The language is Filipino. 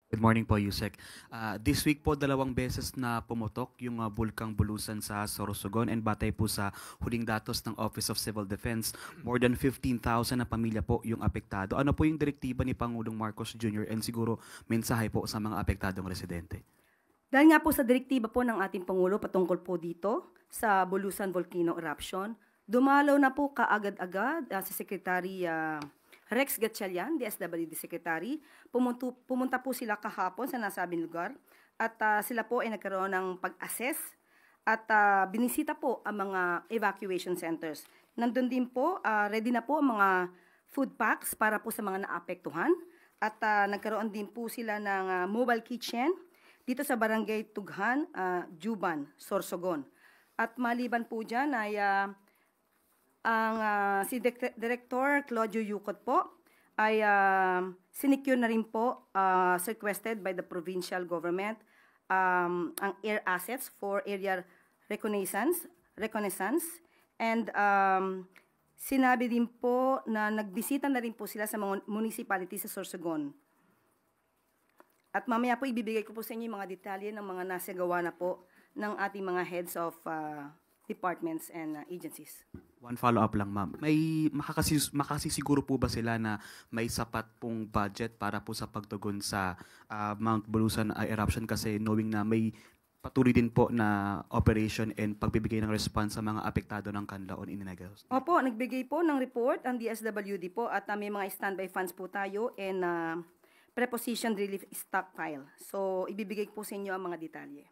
Good morning po, Yusek. This week po, 2 beses na pumutok yung bulkang Bulusan sa Sorsogon, and batay po sa huling datos ng Office of Civil Defense, more than 15,000 na pamilya po yung apektado. Ano po yung direktiba ni Pangulong Marcos Jr. and siguro mensahe po sa mga apektadong residente? Dahil nga po sa direktiba po ng ating Pangulo patungkol po dito sa Bulusan Volcano Eruption, dumalaw na po kaagad-agad si Secretary Rex Gatchalian, DSWD Secretary. Pumunta po sila kahapon sa nasabing lugar at sila po ay nagkaroon ng pag-assess at binisita po ang mga evacuation centers. Nandun din po, ready na po ang mga food packs para po sa mga naapektuhan at nagkaroon din po sila ng mobile kitchen dito sa Barangay Tughan, Juban, Sorsogon. At maliban po dyan ay si Director Claudio Yucot po ay sinecure na rin po, requested by the provincial government ang air assets for area reconnaissance and sinabi din po na nagbisita na rin po sila sa mga municipality sa Sorsogon. At mamaya po ibibigay ko po sa inyo yung mga detalye ng mga nasagawa na po ng ating mga heads of departments and agencies. One follow-up lang, ma'am. May makasisiguro po ba sila na may sapat pong budget para po sa pagtugon sa Mount Bulusan eruption, kasi knowing na may patuloy din po na operation and pagbibigay ng response sa mga apektado ng Canlaon in Negros? Opo, nagbigay po ng report ang DSWD po at may mga standby funds po tayo and preposition relief stockpile. So, ibibigay po sa inyo ang mga detalye.